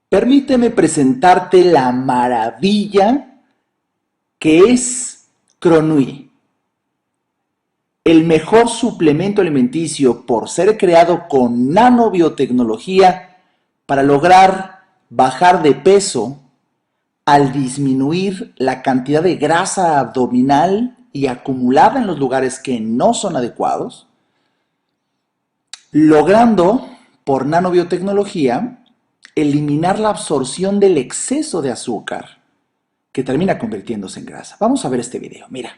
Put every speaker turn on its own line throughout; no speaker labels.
Permíteme presentarte la maravilla que es Cronui, el mejor suplemento alimenticio por ser creado con nanobiotecnología para lograr bajar de peso al disminuir la cantidad de grasa abdominal y acumulada en los lugares que no son adecuados, logrando por nanobiotecnología eliminar la absorción del exceso de azúcar que termina convirtiéndose en grasa. Vamos a ver este video, mira.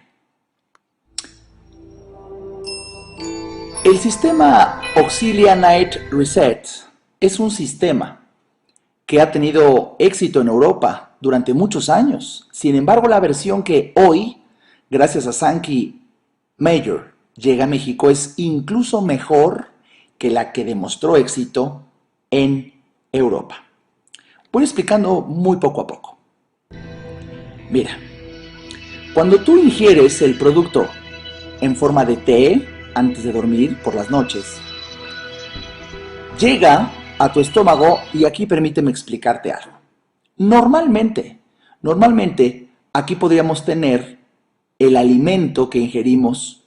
El sistema Auxilia Night Reset es un sistema que ha tenido éxito en Europa durante muchos años. Sin embargo, la versión que hoy, gracias a Sankey Major, llega a México es incluso mejor que la que demostró éxito en Europa. Voy explicando muy poco a poco. Mira, cuando tú ingieres el producto en forma de té antes de dormir por las noches, llega a tu estómago y aquí permíteme explicarte algo. Normalmente aquí podríamos tener el alimento que ingerimos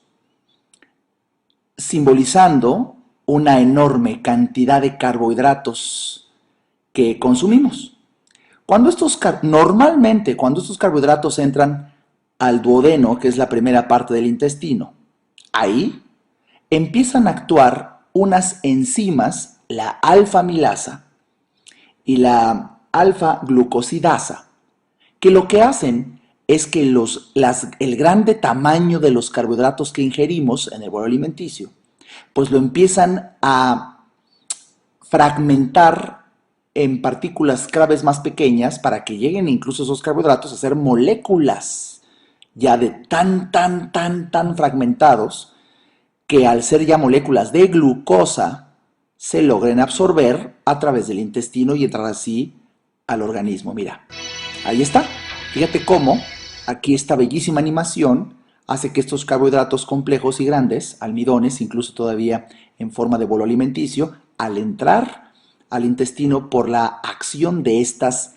simbolizando una enorme cantidad de carbohidratos que consumimos. Normalmente cuando estos carbohidratos entran al duodeno, que es la primera parte del intestino, ahí empiezan a actuar unas enzimas, la alfa-amilasa y la alfa-glucosidasa, que lo que hacen es que el grande tamaño de los carbohidratos que ingerimos en el bolo alimenticio, pues lo empiezan a fragmentar en partículas cada vez más pequeñas para que lleguen incluso esos carbohidratos a ser moléculas ya de tan fragmentados que al ser ya moléculas de glucosa se logren absorber a través del intestino y entrar así al organismo. Mira, ahí está. Fíjate cómo aquí esta bellísima animación hace que estos carbohidratos complejos y grandes, almidones, incluso todavía en forma de bolo alimenticio, al entrar al intestino por la acción de estas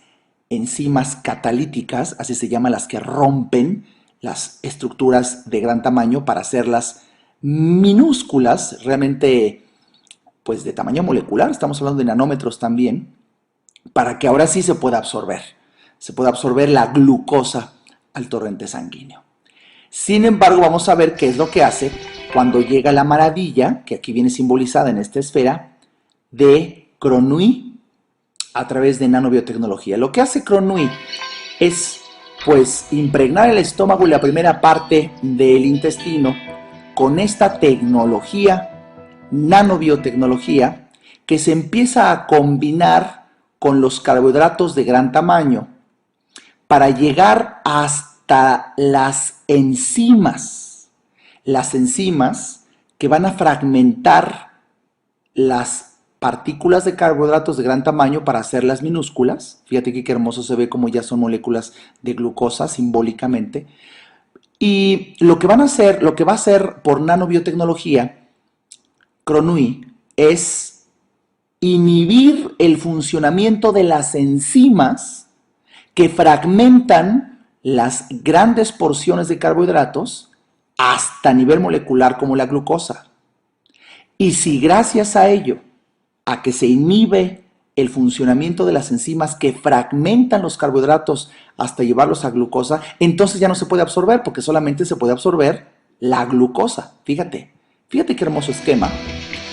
enzimas catalíticas, así se llaman, las que rompen las estructuras de gran tamaño para hacerlas minúsculas, realmente pues de tamaño molecular, estamos hablando de nanómetros también, para que ahora sí se pueda absorber la glucosa al torrente sanguíneo. Sin embargo, vamos a ver qué es lo que hace cuando llega la maravilla, que aquí viene simbolizada en esta esfera, de Cronui a través de nanobiotecnología. Lo que hace Cronui es pues impregnar el estómago y la primera parte del intestino con esta tecnología, nanobiotecnología, que se empieza a combinar con los carbohidratos de gran tamaño para llegar hasta las enzimas que van a fragmentar las partículas de carbohidratos de gran tamaño para hacerlas minúsculas. Fíjate que qué hermoso se ve como ya son moléculas de glucosa simbólicamente. Y lo que va a hacer por nanobiotecnología, Cronui, es inhibir el funcionamiento de las enzimas que fragmentan las grandes porciones de carbohidratos hasta nivel molecular como la glucosa. Y si gracias a ello, a que se inhibe el funcionamiento de las enzimas que fragmentan los carbohidratos hasta llevarlos a glucosa, entonces ya no se puede absorber porque solamente se puede absorber la glucosa. Fíjate qué hermoso esquema.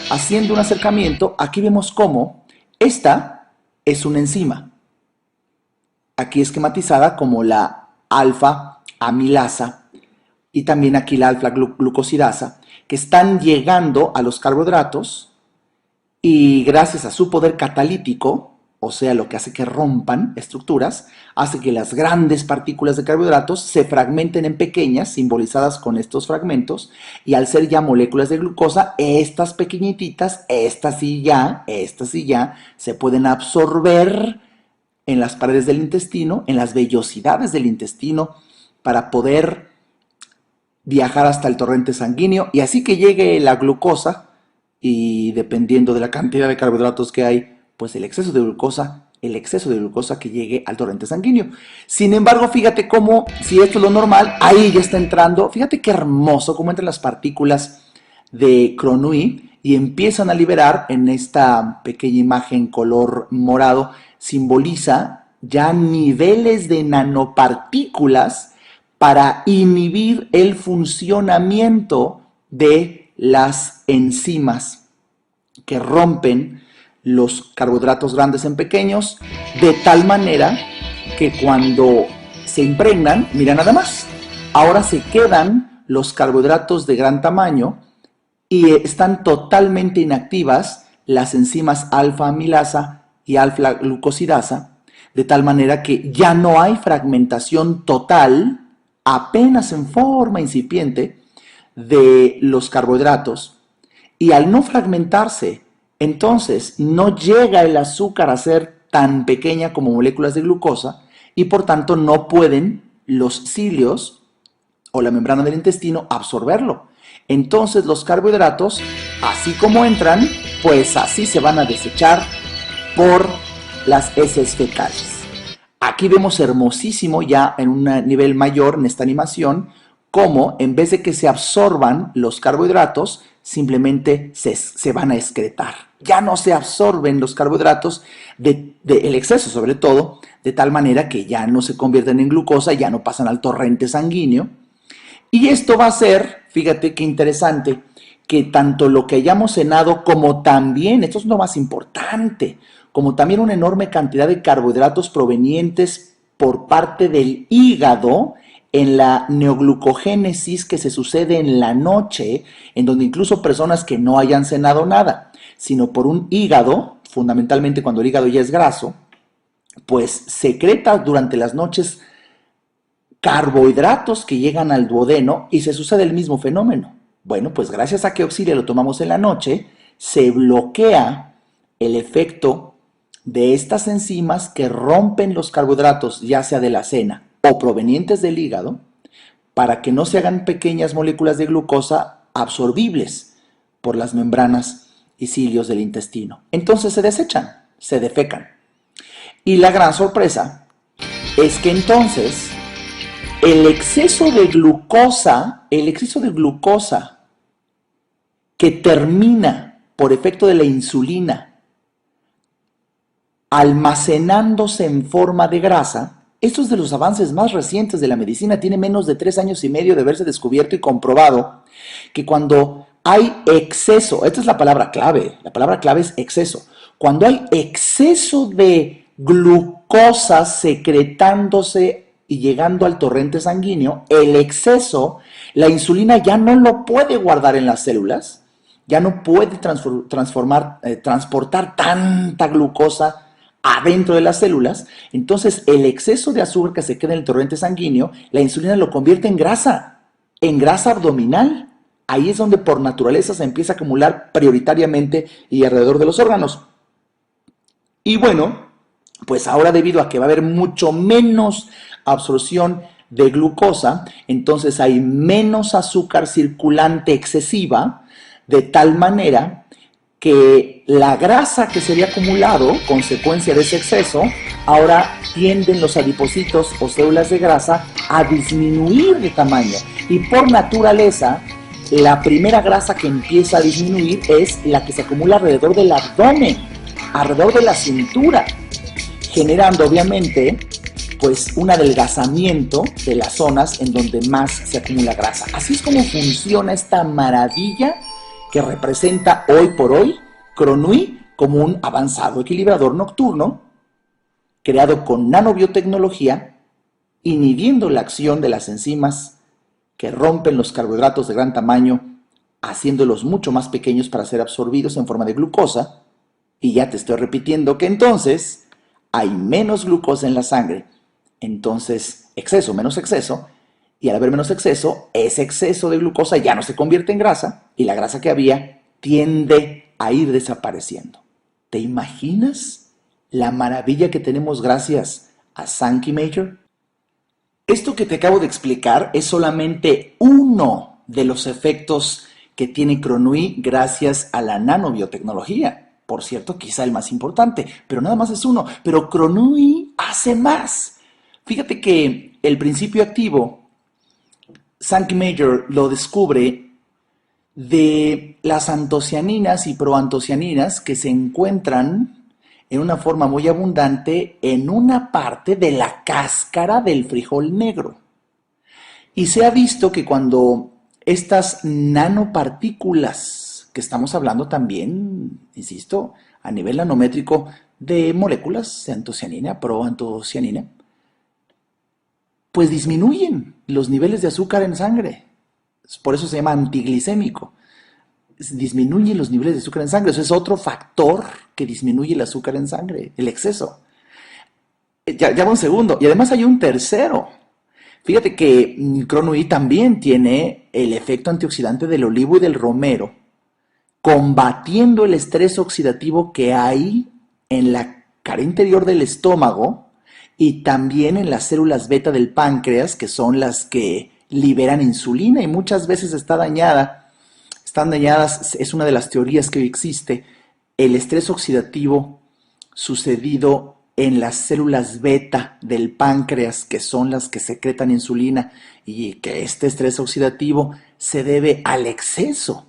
Haciendo un acercamiento, aquí vemos cómo esta es una enzima. Aquí esquematizada como la alfa-amilasa y también aquí la alfa-glucosidasa, que están llegando a los carbohidratos y gracias a su poder catalítico, o sea, lo que hace que rompan estructuras, hace que las grandes partículas de carbohidratos se fragmenten en pequeñas, simbolizadas con estos fragmentos, y al ser ya moléculas de glucosa, estas pequeñitas, estas sí ya, se pueden absorber en las paredes del intestino, en las vellosidades del intestino, para poder viajar hasta el torrente sanguíneo, y así que llegue la glucosa, y dependiendo de la cantidad de carbohidratos que hay, pues el exceso de glucosa el exceso de glucosa que llegue al torrente sanguíneo. Sin embargo, fíjate cómo, si esto es lo normal, ahí ya está entrando, fíjate qué hermoso cómo entran las partículas de Cronui y empiezan a liberar en esta pequeña imagen color morado, simboliza ya niveles de nanopartículas para inhibir el funcionamiento de las enzimas que rompen los carbohidratos grandes en pequeños, de tal manera que cuando se impregnan, mira nada más, ahora se quedan los carbohidratos de gran tamaño y están totalmente inactivas las enzimas alfa-amilasa y alfa-glucosidasa, de tal manera que ya no hay fragmentación total, apenas en forma incipiente, de los carbohidratos. Y al no fragmentarse, entonces no llega el azúcar a ser tan pequeña como moléculas de glucosa y por tanto no pueden los cilios o la membrana del intestino absorberlo. Entonces los carbohidratos, así como entran, pues así se van a desechar por las heces fecales. Aquí vemos hermosísimo ya en un nivel mayor en esta animación cómo en vez de que se absorban los carbohidratos, simplemente se van a excretar. Ya no se absorben los carbohidratos el exceso sobre todo, de tal manera que ya no se convierten en glucosa, ya no pasan al torrente sanguíneo. Y esto va a ser, fíjate qué interesante, que tanto lo que hayamos cenado como también, esto es lo más importante, como también una enorme cantidad de carbohidratos provenientes por parte del hígado en la neoglucogénesis que se sucede en la noche, en donde incluso personas que no hayan cenado nada, sino por un hígado, fundamentalmente cuando el hígado ya es graso, pues secreta durante las noches carbohidratos que llegan al duodeno y se sucede el mismo fenómeno. Bueno, pues gracias a que Auxilia lo tomamos en la noche, se bloquea el efecto de estas enzimas que rompen los carbohidratos, ya sea de la cena o provenientes del hígado, para que no se hagan pequeñas moléculas de glucosa absorbibles por las membranas y cilios del intestino. Entonces se desechan, se defecan. Y la gran sorpresa es que entonces el exceso de glucosa que termina por efecto de la insulina almacenándose en forma de grasa, esto es de los avances más recientes de la medicina, tiene menos de 3 años y medio de haberse descubierto y comprobado que cuando hay exceso, esta es la palabra clave es exceso, cuando hay exceso de glucosa secretándose y llegando al torrente sanguíneo, el exceso, la insulina ya no lo puede guardar en las células, ya no puede transportar tanta glucosa adentro de las células, entonces el exceso de azúcar que se queda en el torrente sanguíneo, la insulina lo convierte en grasa abdominal. Ahí es donde por naturaleza se empieza a acumular prioritariamente y alrededor de los órganos. Y bueno, pues ahora debido a que va a haber mucho menos absorción de glucosa, entonces hay menos azúcar circulante excesiva, de tal manera que la grasa que se había acumulado, consecuencia de ese exceso, ahora tienden los adipocitos o células de grasa a disminuir de tamaño. Y por naturaleza, la primera grasa que empieza a disminuir es la que se acumula alrededor del abdomen, alrededor de la cintura, generando obviamente pues un adelgazamiento de las zonas en donde más se acumula grasa. Así es como funciona esta maravilla que representa hoy por hoy Cronui como un avanzado equilibrador nocturno creado con nanobiotecnología, inhibiendo la acción de las enzimas que rompen los carbohidratos de gran tamaño, haciéndolos mucho más pequeños para ser absorbidos en forma de glucosa. Y ya te estoy repitiendo que entonces hay menos glucosa en la sangre, entonces exceso, menos exceso, y al haber menos exceso, ese exceso de glucosa ya no se convierte en grasa y la grasa que había tiende a ir desapareciendo. ¿Te imaginas la maravilla que tenemos gracias a Sankey Major? Esto que te acabo de explicar es solamente uno de los efectos que tiene Cronui gracias a la nanobiotecnología. por cierto, quizá el más importante, pero nada más es uno. Pero Gronui hace más. Fíjate que el principio activo, Sankey Major lo descubre de las antocianinas y proantocianinas que se encuentran en una forma muy abundante en una parte de la cáscara del frijol negro. Y se ha visto que cuando estas nanopartículas, que estamos hablando también, insisto, a nivel nanométrico de moléculas de antocianina, proantocianina, pues disminuyen los niveles de azúcar en sangre. Por eso se llama antiglicémico. Disminuye los niveles de azúcar en sangre. Eso es otro factor que disminuye el azúcar en sangre, el exceso. Ya va un segundo. Y además hay un tercero. Fíjate que Gronui también tiene el efecto antioxidante del olivo y del romero, combatiendo el estrés oxidativo que hay en la cara interior del estómago y también en las células beta del páncreas, que son las que liberan insulina y muchas veces está dañada. Están dañadas, es una de las teorías que hoy existe, el estrés oxidativo sucedido en las células beta del páncreas, que son las que secretan insulina, y que este estrés oxidativo se debe al exceso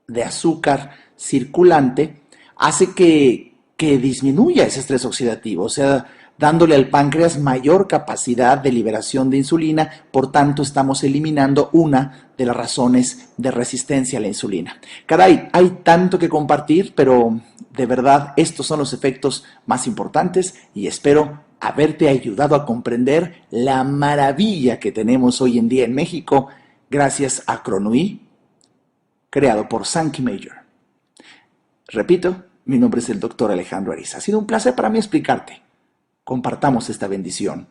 de azúcar circulante, hace que disminuya ese estrés oxidativo, o sea, dándole al páncreas mayor capacidad de liberación de insulina, por tanto estamos eliminando una de las razones de resistencia a la insulina. Caray, hay tanto que compartir, pero de verdad estos son los efectos más importantes y espero haberte ayudado a comprender la maravilla que tenemos hoy en día en México gracias a Gronui, creado por Sankey Major. Repito, mi nombre es el doctor Alejandro Ariza. Ha sido un placer para mí explicarte. Compartamos esta bendición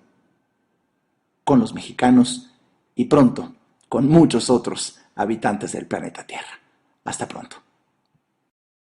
con los mexicanos y pronto con muchos otros habitantes del planeta Tierra. Hasta pronto.